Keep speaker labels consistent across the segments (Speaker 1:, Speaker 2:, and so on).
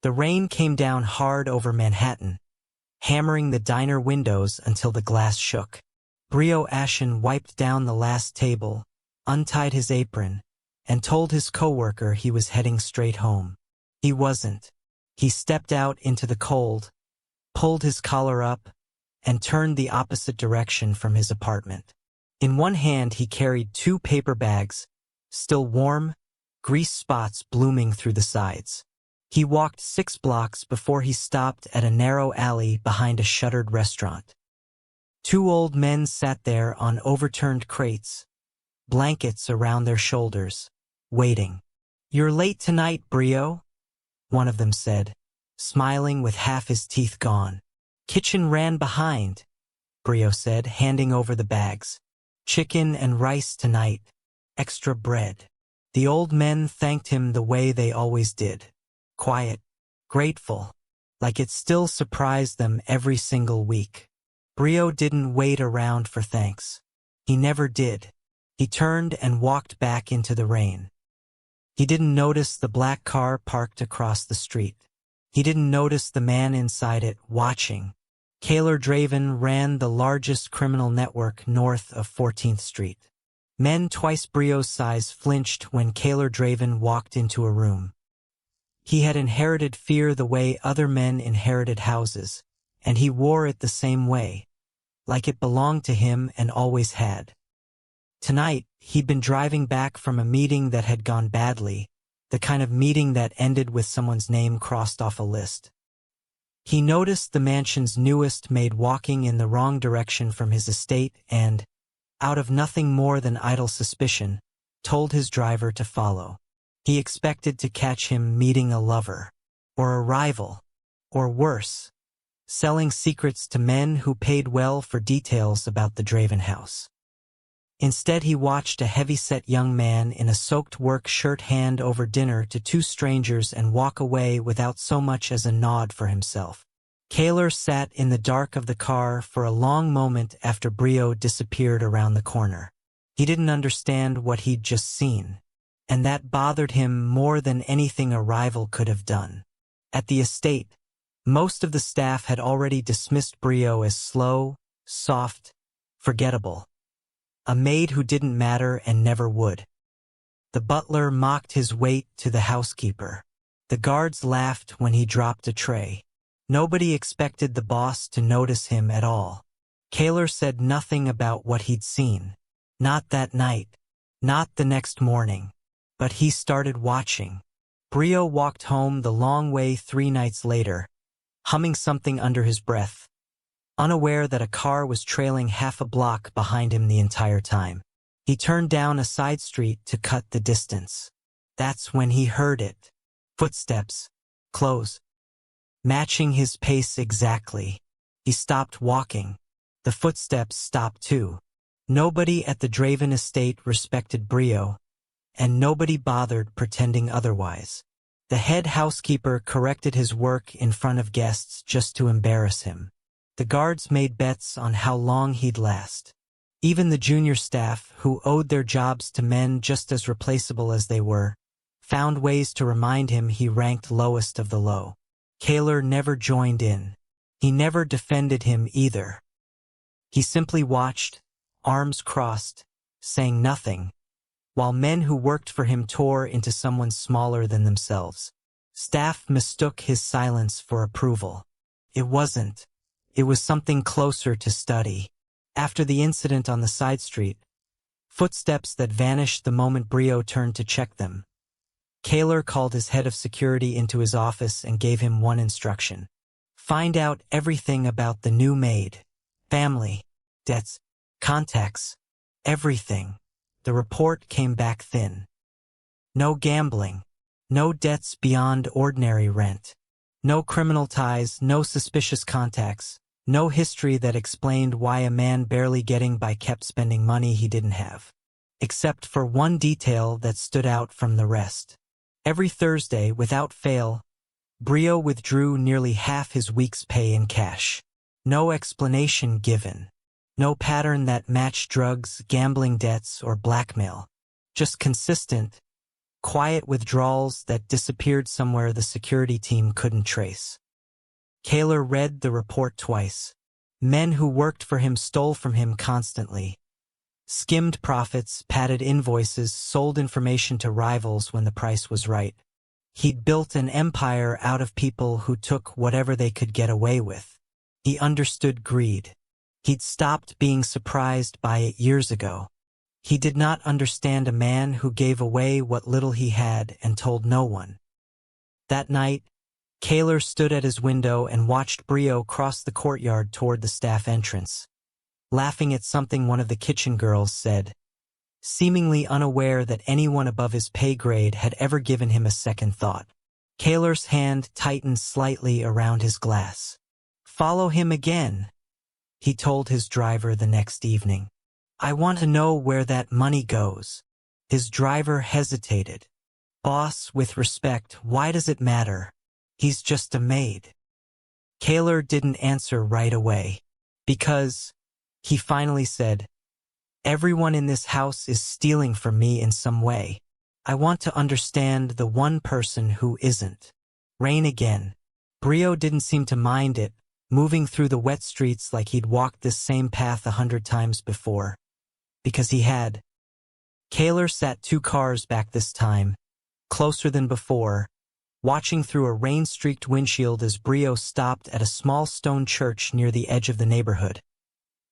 Speaker 1: The rain came down hard over Manhattan, hammering the diner windows until the glass shook. Brio Ashen wiped down the last table, untied his apron, and told his coworker he was heading straight home. He wasn't. He stepped out into the cold, pulled his collar up, and turned the opposite direction from his apartment. In one hand he carried 2 paper bags, still warm, grease spots blooming through the sides. He walked 6 blocks before he stopped at a narrow alley behind a shuttered restaurant. 2 old men sat there on overturned crates, blankets around their shoulders, waiting. "You're late tonight, Brio," one of them said, smiling with half his teeth gone. "Kitchen ran behind," Brio said, handing over the bags. "Chicken and rice tonight, extra bread." The old men thanked him the way they always did. Quiet, grateful, like it still surprised them every single week. Brio didn't wait around for thanks. He never did. He turned and walked back into the rain. He didn't notice the black car parked across the street. He didn't notice the man inside it, watching. Kaler Draven ran the largest criminal network north of 14th Street. Men twice Brio's size flinched when Kaler Draven walked into a room. He had inherited fear the way other men inherited houses, and he wore it the same way, like it belonged to him and always had. Tonight, he'd been driving back from a meeting that had gone badly, the kind of meeting that ended with someone's name crossed off a list. He noticed the mansion's newest maid walking in the wrong direction from his estate and, out of nothing more than idle suspicion, told his driver to follow. He expected to catch him meeting a lover, or a rival, or worse, selling secrets to men who paid well for details about the Draven house. Instead, he watched a heavy-set young man in a soaked work shirt hand over dinner to 2 strangers and walk away without so much as a nod for himself. Kaler sat in the dark of the car for a long moment after Brio disappeared around the corner. He didn't understand what he'd just seen, and that bothered him more than anything a rival could have done. At the estate, most of the staff had already dismissed Brio as slow, soft, forgettable. A maid who didn't matter and never would. The butler mocked his weight to the housekeeper. The guards laughed when he dropped a tray. Nobody expected the boss to notice him at all. Kaler said nothing about what he'd seen. Not that night. Not the next morning. But he started watching. Brio walked home the long way 3 nights later, humming something under his breath, unaware that a car was trailing half a block behind him the entire time. He turned down a side street to cut the distance. That's when he heard it. Footsteps. Close. Matching his pace exactly. He stopped walking. The footsteps stopped too. Nobody at the Draven estate respected Brio, and nobody bothered pretending otherwise. The head housekeeper corrected his work in front of guests just to embarrass him. The guards made bets on how long he'd last. Even the junior staff, who owed their jobs to men just as replaceable as they were, found ways to remind him he ranked lowest of the low. Kaler never joined in. He never defended him either. He simply watched, arms crossed, saying nothing, while men who worked for him tore into someone smaller than themselves. Staff mistook his silence for approval. It wasn't. It was something closer to study. After the incident on the side street, footsteps that vanished the moment Brio turned to check them, Kaler called his head of security into his office and gave him one instruction. Find out everything about the new maid. Family, debts, contacts, everything. The report came back thin. No gambling, no debts beyond ordinary rent, no criminal ties, no suspicious contacts, no history that explained why a man barely getting by kept spending money he didn't have. Except for one detail that stood out from the rest. Every Thursday, without fail, Brio withdrew nearly half his week's pay in cash. No explanation given. No pattern that matched drugs, gambling debts, or blackmail. Just consistent, quiet withdrawals that disappeared somewhere the security team couldn't trace. Kaler read the report twice. Men who worked for him stole from him constantly. Skimmed profits, padded invoices, sold information to rivals when the price was right. He'd built an empire out of people who took whatever they could get away with. He understood greed. He'd stopped being surprised by it years ago. He did not understand a man who gave away what little he had and told no one. That night, Kaler stood at his window and watched Brio cross the courtyard toward the staff entrance, laughing at something one of the kitchen girls said, seemingly unaware that anyone above his pay grade had ever given him a second thought. Kaler's hand tightened slightly around his glass. "Follow him again," he told his driver the next evening. "I want to know where that money goes." His driver hesitated. "Boss, with respect, why does it matter? He's just a maid." Kaler didn't answer right away. "Because," he finally said, "everyone in this house is stealing from me in some way. I want to understand the one person who isn't." Rain again. Brio didn't seem to mind it, moving through the wet streets like he'd walked this same path 100 times before. Because he had. Kaler sat 2 cars back this time, closer than before, watching through a rain-streaked windshield as Brio stopped at a small stone church near the edge of the neighborhood.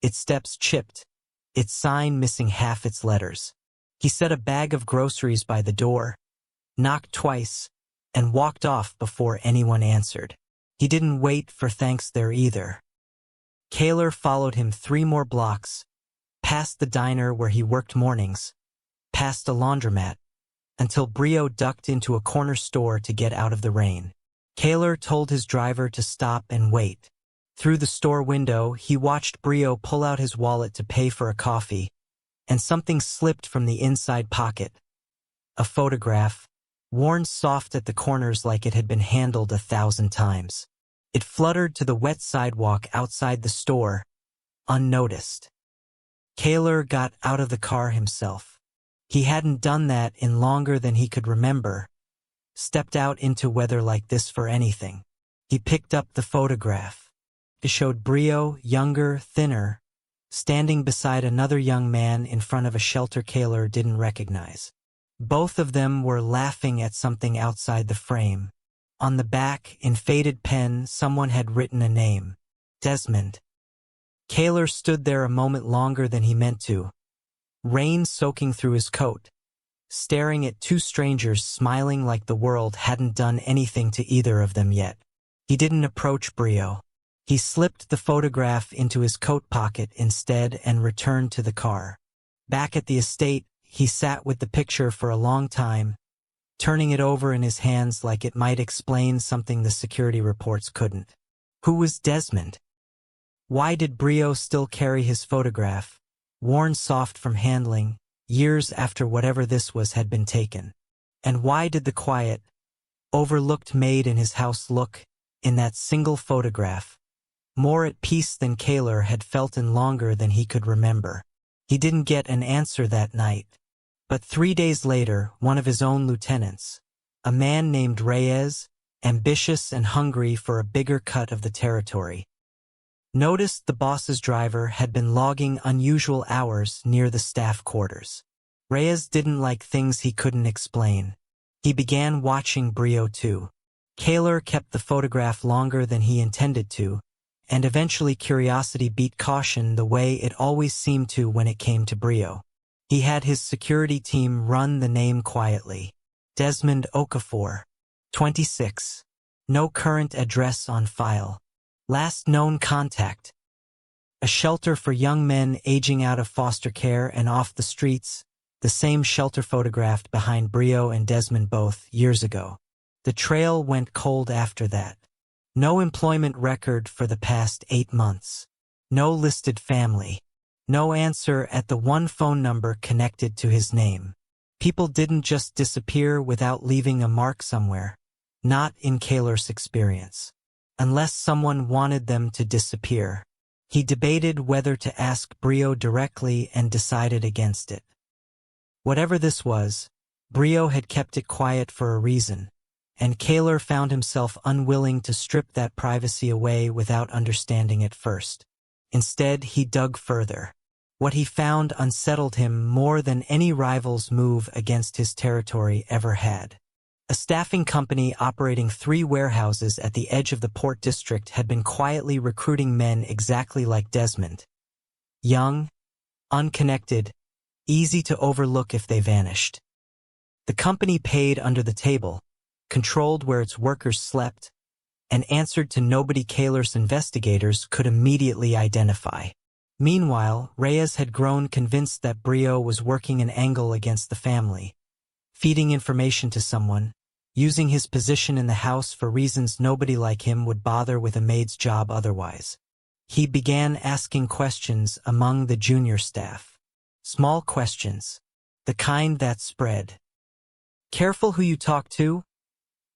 Speaker 1: Its steps chipped, its sign missing half its letters. He set a bag of groceries by the door, knocked twice, and walked off before anyone answered. He didn't wait for thanks there either. Kaler followed him 3 more blocks, past the diner where he worked mornings, past a laundromat, until Brio ducked into a corner store to get out of the rain. Kaler told his driver to stop and wait. Through the store window, he watched Brio pull out his wallet to pay for a coffee, and something slipped from the inside pocket. A photograph, worn soft at the corners like it had been handled 1,000 times. It fluttered to the wet sidewalk outside the store, unnoticed. Kaler got out of the car himself. He hadn't done that in longer than he could remember, stepped out into weather like this for anything. He picked up the photograph. It showed Brio, younger, thinner, standing beside another young man in front of a shelter Kaler didn't recognize. Both of them were laughing at something outside the frame. On the back, in faded pen, someone had written a name. Desmond. Kaler stood there a moment longer than he meant to, rain soaking through his coat, staring at 2 strangers smiling like the world hadn't done anything to either of them yet. He didn't approach Brio. He slipped the photograph into his coat pocket instead and returned to the car. Back at the estate, he sat with the picture for a long time, turning it over in his hands like it might explain something the security reports couldn't. Who was Desmond? Why did Brio still carry his photograph, worn soft from handling, years after whatever this was had been taken? And why did the quiet, overlooked maid in his house look, in that single photograph, more at peace than Kaler had felt in longer than he could remember? He didn't get an answer that night. But 3 days later, one of his own lieutenants, a man named Reyes, ambitious and hungry for a bigger cut of the territory, noticed the boss's driver had been logging unusual hours near the staff quarters. Reyes didn't like things he couldn't explain. He began watching Brio too. Kaler kept the photograph longer than he intended to, and eventually curiosity beat caution the way it always seemed to when it came to Brio. He had his security team run the name quietly. Desmond Okafor, 26. No current address on file. Last known contact. A shelter for young men aging out of foster care and off the streets, the same shelter photographed behind Brio and Desmond both years ago. The trail went cold after that. No employment record for the past 8 months. No listed family. No answer at the one phone number connected to his name. People didn't just disappear without leaving a mark somewhere. Not in Kaler's experience. Unless someone wanted them to disappear. He debated whether to ask Brio directly and decided against it. Whatever this was, Brio had kept it quiet for a reason, and Kaler found himself unwilling to strip that privacy away without understanding it first. Instead, he dug further. What he found unsettled him more than any rival's move against his territory ever had. A staffing company operating 3 warehouses at the edge of the port district had been quietly recruiting men exactly like Desmond. Young, unconnected, easy to overlook if they vanished. The company paid under the table, controlled where its workers slept, and answered to nobody Kaler's investigators could immediately identify. Meanwhile, Reyes had grown convinced that Brio was working an angle against the family, feeding information to someone, using his position in the house for reasons nobody like him would bother with a maid's job otherwise. He began asking questions among the junior staff. Small questions, the kind that spread. "Careful who you talk to,"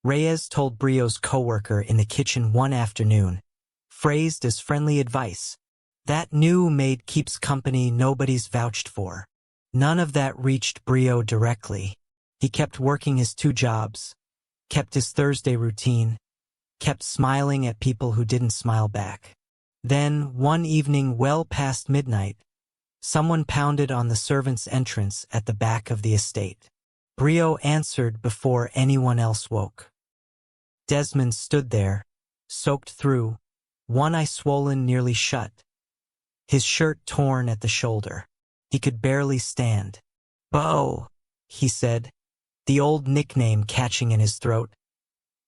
Speaker 1: Reyes told Brio's coworker in the kitchen one afternoon, phrased as friendly advice. "That new maid keeps company nobody's vouched for." None of that reached Brio directly. He kept working his 2 jobs, kept his Thursday routine, kept smiling at people who didn't smile back. Then, one evening well past midnight, someone pounded on the servants' entrance at the back of the estate. Brio answered before anyone else woke. Desmond stood there, soaked through, one eye swollen nearly shut, his shirt torn at the shoulder. He could barely stand. "Bo," he said, the old nickname catching in his throat.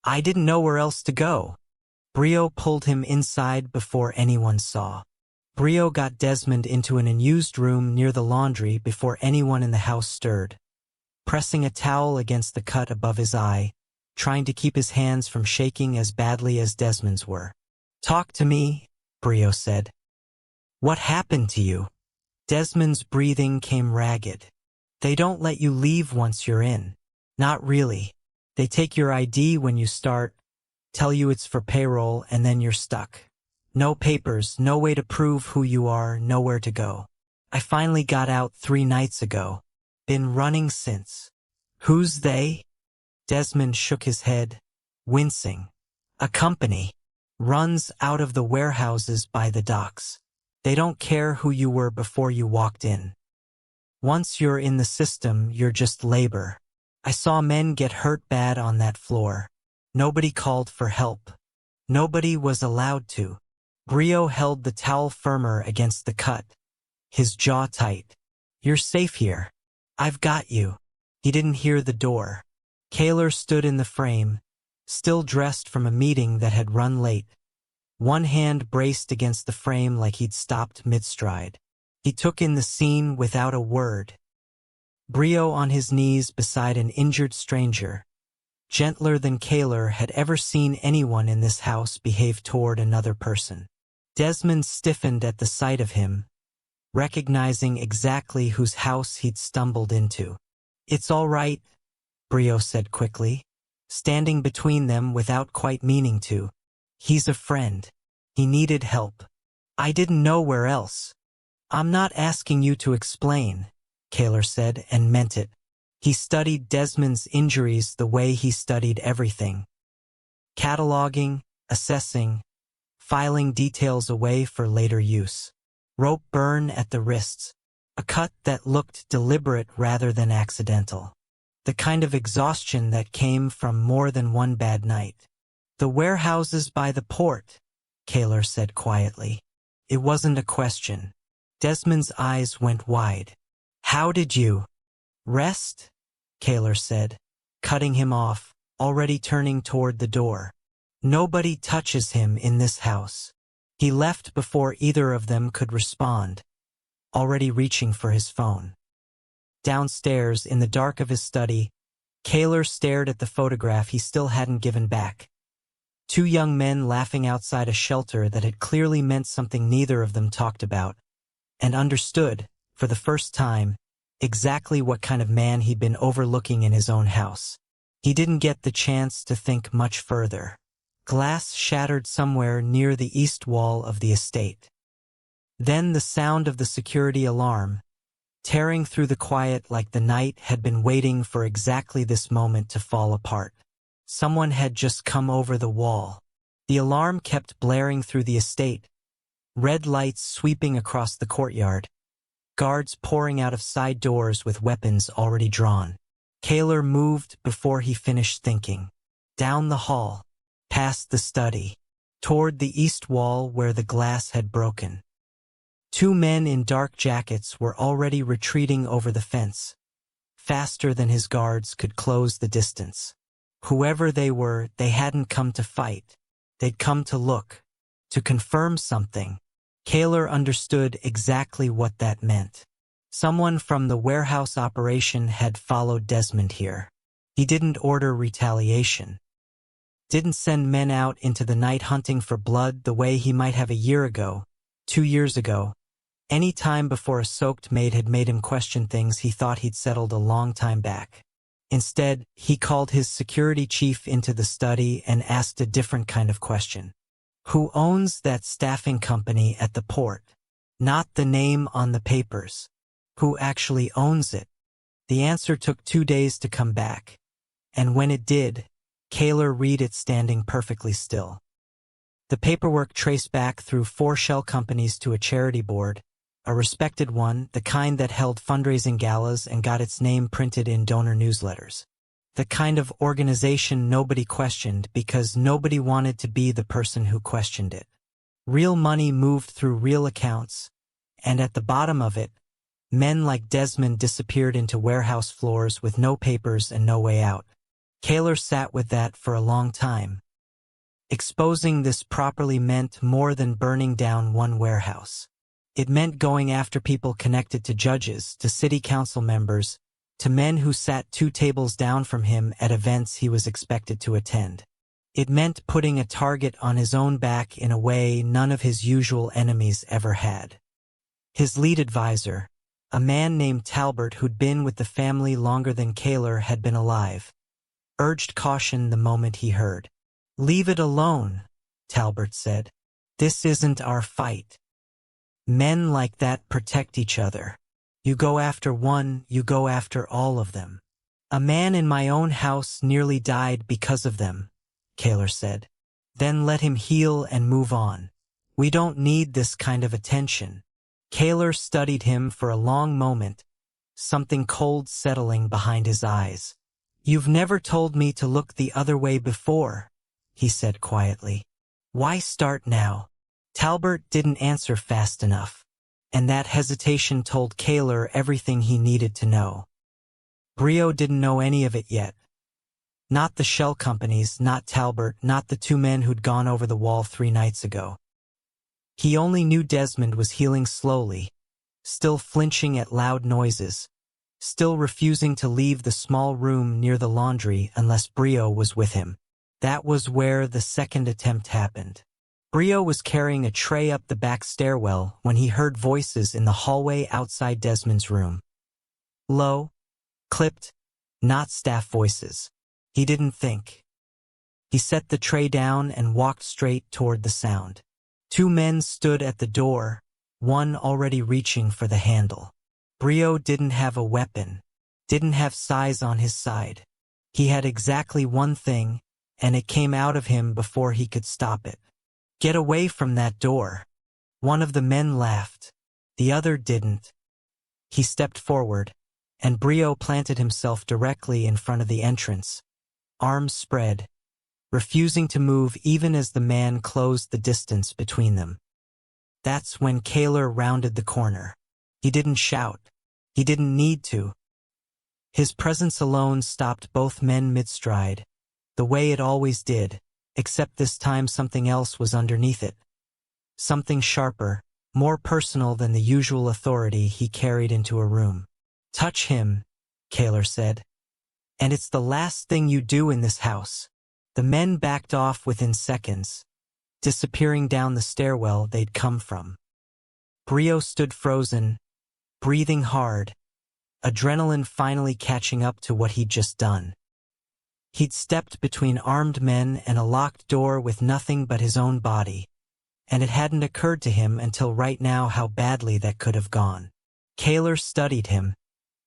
Speaker 1: "I didn't know where else to go." Brio pulled him inside before anyone saw. Brio got Desmond into an unused room near the laundry before anyone in the house stirred, pressing a towel against the cut above his eye, trying to keep his hands from shaking as badly as Desmond's were. "Talk to me," Brio said. "What happened to you?" Desmond's breathing came ragged. "They don't let you leave once you're in." "Not really. They take your ID when you start, tell you it's for payroll, and then you're stuck. No papers, no way to prove who you are, nowhere to go. I finally got out 3 nights ago. Been running since." "Who's they?" Desmond shook his head, wincing. "A company. Runs out of the warehouses by the docks. They don't care who you were before you walked in. Once you're in the system, you're just labor. I saw men get hurt bad on that floor. Nobody called for help. Nobody was allowed to." Brio held the towel firmer against the cut, his jaw tight. "You're safe here. I've got you." He didn't hear the door. Kaler stood in the frame, still dressed from a meeting that had run late. One hand braced against the frame like he'd stopped mid-stride. He took in the scene without a word. Brio on his knees beside an injured stranger, gentler than Kaler had ever seen anyone in this house behave toward another person. Desmond stiffened at the sight of him, recognizing exactly whose house he'd stumbled into. "It's all right," Brio said quickly, standing between them without quite meaning to. "He's a friend. He needed help. I didn't know where else." "I'm not asking you to explain," Kaler said, and meant it. He studied Desmond's injuries the way he studied everything. Cataloging, assessing, filing details away for later use. Rope burn at the wrists, a cut that looked deliberate rather than accidental. The kind of exhaustion that came from more than one bad night. "The warehouses by the port," Kaler said quietly. It wasn't a question. Desmond's eyes went wide. "How did you?" "Rest," Kaler said, cutting him off, already turning toward the door. "Nobody touches him in this house." He left before either of them could respond, already reaching for his phone. Downstairs, in the dark of his study, Kaler stared at the photograph he still hadn't given back. 2 young men laughing outside a shelter that had clearly meant something neither of them talked about, and understood, for the first time, exactly what kind of man he'd been overlooking in his own house. He didn't get the chance to think much further. Glass shattered somewhere near the east wall of the estate. Then the sound of the security alarm, tearing through the quiet like the night had been waiting for exactly this moment to fall apart. Someone had just come over the wall. The alarm kept blaring through the estate, red lights sweeping across the courtyard, guards pouring out of side doors with weapons already drawn. Kaler moved before he finished thinking. Down the hall, past the study, toward the east wall where the glass had broken. Two men in dark jackets were already retreating over the fence, faster than his guards could close the distance. Whoever they were, they hadn't come to fight. They'd come to look, to confirm something. Kaler understood exactly what that meant. Someone from the warehouse operation had followed Desmond here. He didn't order retaliation. Didn't send men out into the night hunting for blood the way he might have a year ago, 2 years ago, any time before a soaked maid had made him question things he thought he'd settled a long time back. Instead, he called his security chief into the study and asked a different kind of question. Who owns that staffing company at the port? Not the name on the papers. Who actually owns it? The answer took 2 days to come back. And when it did, Kaler read it standing perfectly still. The paperwork traced back through 4 shell companies to a charity board, a respected one, the kind that held fundraising galas and got its name printed in donor newsletters. The kind of organization nobody questioned because nobody wanted to be the person who questioned it. Real money moved through real accounts, and at the bottom of it, men like Desmond disappeared into warehouse floors with no papers and no way out. Kaler sat with that for a long time. Exposing this properly meant more than burning down one warehouse. It meant going after people connected to judges, to city council members, to men who sat 2 tables down from him at events he was expected to attend. It meant putting a target on his own back in a way none of his usual enemies ever had. His lead advisor, a man named Talbert who'd been with the family longer than Kaler had been alive, urged caution the moment he heard. "Leave it alone," Talbert said. "This isn't our fight. Men like that protect each other. You go after one, you go after all of them. A man in my own house nearly died because of them," Kaler said. "Then let him heal and move on. We don't need this kind of attention." Kaler studied him for a long moment, something cold settling behind his eyes. "You've never told me to look the other way before," he said quietly. "Why start now?" Talbert didn't answer fast enough, and that hesitation told Kaler everything he needed to know. Brio didn't know any of it yet. Not the shell companies, not Talbert, not the 2 men who'd gone over the wall 3 nights ago. He only knew Desmond was healing slowly, still flinching at loud noises, still refusing to leave the small room near the laundry unless Brio was with him. That was where the second attempt happened. Brio was carrying a tray up the back stairwell when he heard voices in the hallway outside Desmond's room. Low, clipped, not staff voices. He didn't think. He set the tray down and walked straight toward the sound. 2 men stood at the door, one already reaching for the handle. Brio didn't have a weapon, didn't have size on his side. He had exactly one thing, and it came out of him before he could stop it. "Get away from that door." One of the men laughed. The other didn't. He stepped forward, and Brio planted himself directly in front of the entrance, arms spread, refusing to move even as the man closed the distance between them. That's when Kaler rounded the corner. He didn't shout. He didn't need to. His presence alone stopped both men mid-stride, the way it always did, except this time something else was underneath it. Something sharper, more personal than the usual authority he carried into a room. "Touch him," Kaler said. "And it's the last thing you do in this house." The men backed off within seconds, disappearing down the stairwell they'd come from. Brio stood frozen, breathing hard, adrenaline finally catching up to what he'd just done. He'd stepped between armed men and a locked door with nothing but his own body, and it hadn't occurred to him until right now how badly that could have gone. Kaler studied him,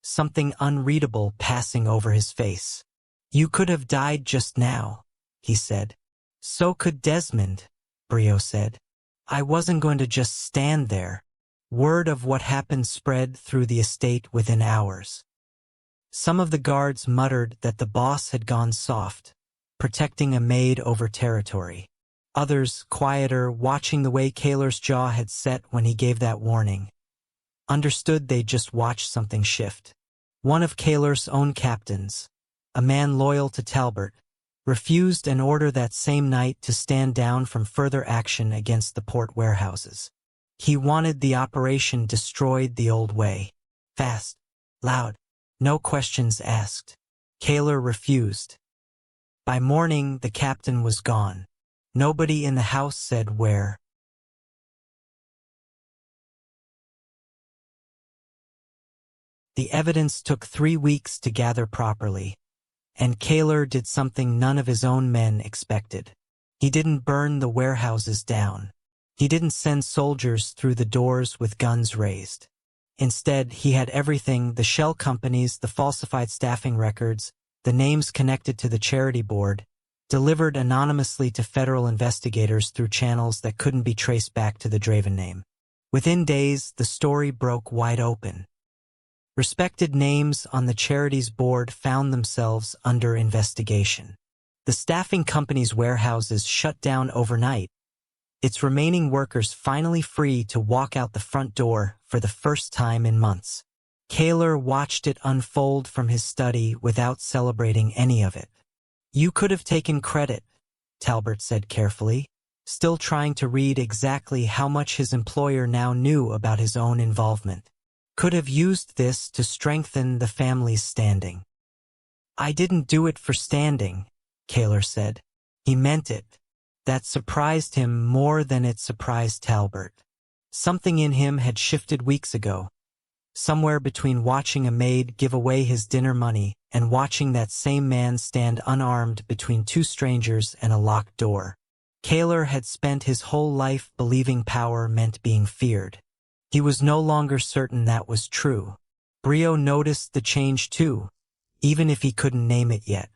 Speaker 1: something unreadable passing over his face. You could have died just now, he said. So could Desmond, Brio said. I wasn't going to just stand there. Word of what happened spread through the estate within hours. Some of the guards muttered that the boss had gone soft, protecting a maid over territory. Others, quieter, watching the way Kaler's jaw had set when he gave that warning, understood they'd just watched something shift. One of Kaler's own captains, a man loyal to Talbot, refused an order that same night to stand down from further action against the port warehouses. He wanted the operation destroyed the old way. Fast, loud, no questions asked. Kaler refused. By morning, the captain was gone. Nobody in the house said where. The evidence took 3 weeks to gather properly, and Kaler did something none of his own men expected. He didn't burn the warehouses down. He didn't send soldiers through the doors with guns raised. Instead, he had everything: the shell companies, the falsified staffing records, the names connected to the charity board, delivered anonymously to federal investigators through channels that couldn't be traced back to the Draven name. Within days, the story broke wide open. Respected names on the charity's board found themselves under investigation. The staffing company's warehouses shut down overnight, its remaining workers finally free to walk out the front door for the first time in months. Kaler watched it unfold from his study without celebrating any of it. You could have taken credit, Talbot said carefully, still trying to read exactly how much his employer now knew about his own involvement. Could have used this to strengthen the family's standing. I didn't do it for standing, Kaler said. He meant it. That surprised him more than it surprised Talbot. Something in him had shifted weeks ago. Somewhere between watching a maid give away his dinner money and watching that same man stand unarmed between two strangers and a locked door. Kaler had spent his whole life believing power meant being feared. He was no longer certain that was true. Brio noticed the change too, even if he couldn't name it yet.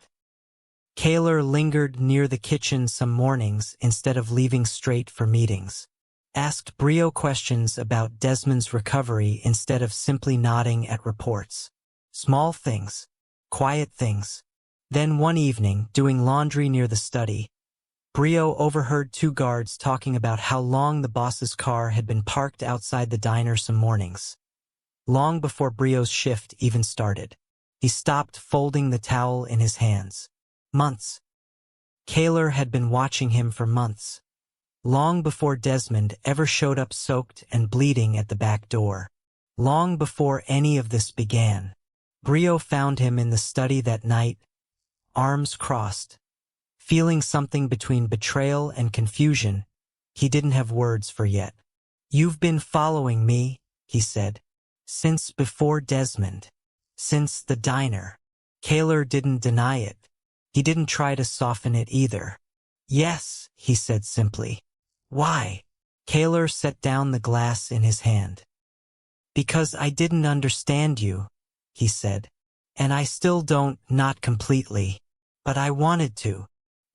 Speaker 1: Kaler lingered near the kitchen some mornings instead of leaving straight for meetings. Asked Brio questions about Desmond's recovery instead of simply nodding at reports. Small things, quiet things. Then one evening, doing laundry near the study, Brio overheard two guards talking about how long the boss's car had been parked outside the diner some mornings. Long before Brio's shift even started. He stopped folding the towel in his hands. Months. Kaler had been watching him for months. Long before Desmond ever showed up soaked and bleeding at the back door. Long before any of this began. Brio found him in the study that night, arms crossed, feeling something between betrayal and confusion he didn't have words for yet. You've been following me, he said, since before Desmond, since the diner. Kaler didn't deny it. He didn't try to soften it either. Yes, he said simply. Why? Kaler set down the glass in his hand. Because I didn't understand you, he said. And I still don't, not completely. But I wanted to.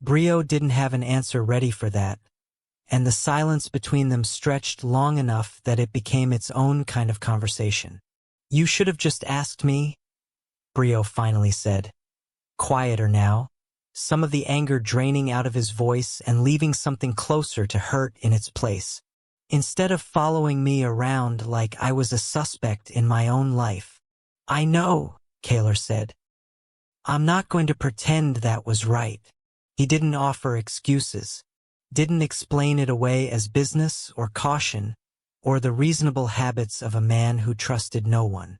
Speaker 1: Brio didn't have an answer ready for that, and the silence between them stretched long enough that it became its own kind of conversation. You should have just asked me, Brio finally said. Quieter now, some of the anger draining out of his voice and leaving something closer to hurt in its place. Instead of following me around like I was a suspect in my own life. I know, Kaler said. I'm not going to pretend that was right. He didn't offer excuses, didn't explain it away as business or caution or the reasonable habits of a man who trusted no one.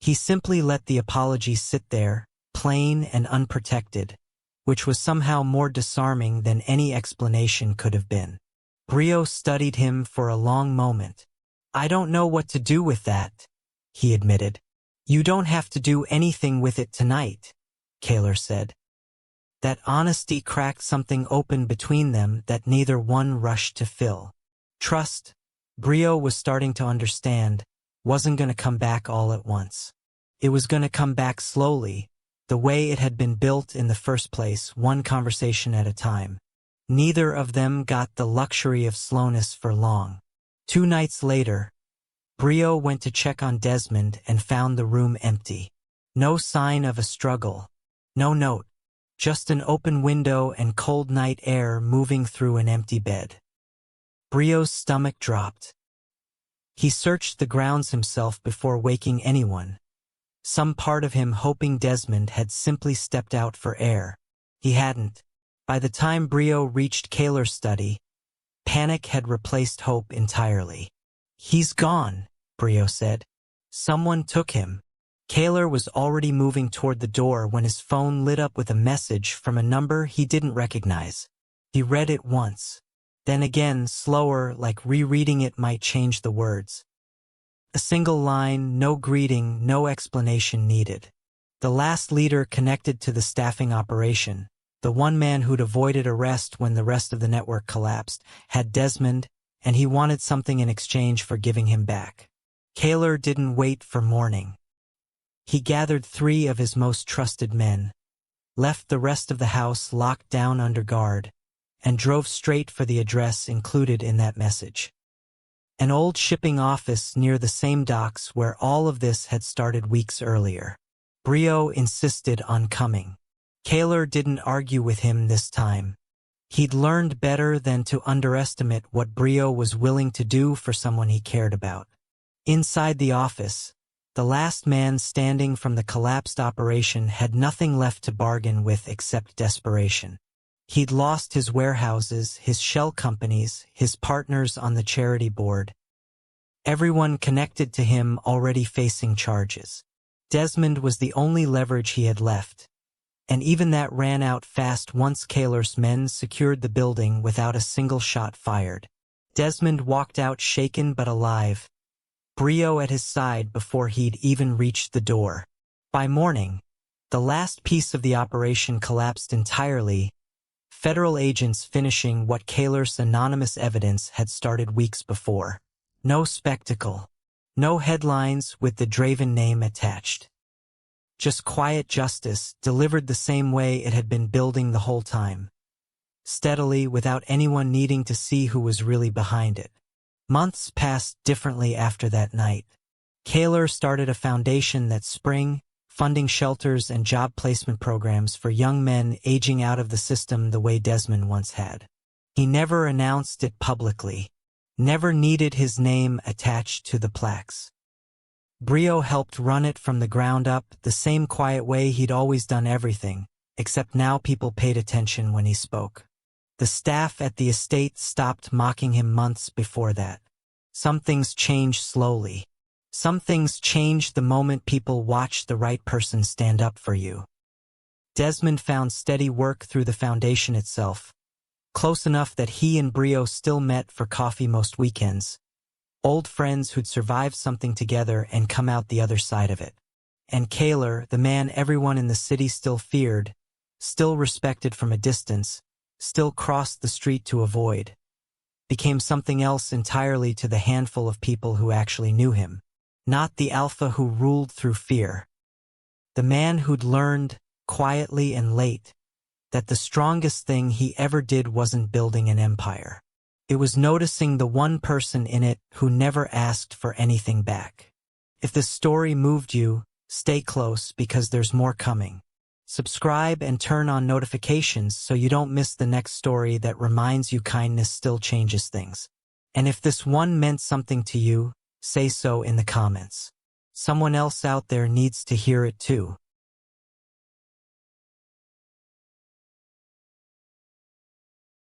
Speaker 1: He simply let the apology sit there, plain and unprotected, which was somehow more disarming than any explanation could have been. Brio studied him for a long moment. I don't know what to do with that, he admitted. You don't have to do anything with it tonight, Kaler said. That honesty cracked something open between them that neither one rushed to fill. Trust. Brio was starting to understand, wasn't gonna come back all at once. It was gonna come back slowly, the way it had been built in the first place, one conversation at a time. Neither of them got the luxury of slowness for long. 2 nights later, Brio went to check on Desmond and found the room empty. No sign of a struggle. No note. Just an open window and cold night air moving through an empty bed. Brio's stomach dropped. He searched the grounds himself before waking anyone. Some part of him hoping Desmond had simply stepped out for air. He hadn't. By the time Brio reached Kaler's study, panic had replaced hope entirely. "He's gone," Brio said. "Someone took him." Kaler was already moving toward the door when his phone lit up with a message from a number he didn't recognize. He read it once. Then again, slower, like rereading it might change the words. A single line, no greeting, no explanation needed. The last leader connected to the staffing operation, the one man who'd avoided arrest when the rest of the network collapsed, had Desmond, and he wanted something in exchange for giving him back. Kaler didn't wait for morning. He gathered 3 of his most trusted men, left the rest of the house locked down under guard, and drove straight for the address included in that message. An old shipping office near the same docks where all of this had started weeks earlier. Brio insisted on coming. Kaler didn't argue with him this time. He'd learned better than to underestimate what Brio was willing to do for someone he cared about. Inside the office, the last man standing from the collapsed operation had nothing left to bargain with except desperation. He'd lost his warehouses, his shell companies, his partners on the charity board. Everyone connected to him already facing charges. Desmond was the only leverage he had left, and even that ran out fast once Kaler's men secured the building without a single shot fired. Desmond walked out shaken but alive, Brio at his side before he'd even reached the door. By morning, the last piece of the operation collapsed entirely, federal agents finishing what Kaler's anonymous evidence had started weeks before. No spectacle. No headlines with the Draven name attached. Just quiet justice delivered the same way it had been building the whole time. Steadily, without anyone needing to see who was really behind it. Months passed differently after that night. Kaler started a foundation that spring, funding shelters and job placement programs for young men aging out of the system the way Desmond once had. He never announced it publicly, never needed his name attached to the plaques. Brio helped run it from the ground up, the same quiet way he'd always done everything, except now people paid attention when he spoke. The staff at the estate stopped mocking him months before that. Some things change slowly. Some things change the moment people watch the right person stand up for you. Desmond found steady work through the foundation itself, close enough that he and Brio still met for coffee most weekends. Old friends who'd survived something together and come out the other side of it. And Kaler, the man everyone in the city still feared, still respected from a distance, still crossed the street to avoid, became something else entirely to the handful of people who actually knew him. Not the alpha who ruled through fear. The man who'd learned, quietly and late, that the strongest thing he ever did wasn't building an empire. It was noticing the one person in it who never asked for anything back. If this story moved you, stay close because there's more coming. Subscribe and turn on notifications so you don't miss the next story that reminds you kindness still changes things. And if this one meant something to you, say so in the comments. Someone else out there needs to hear it too.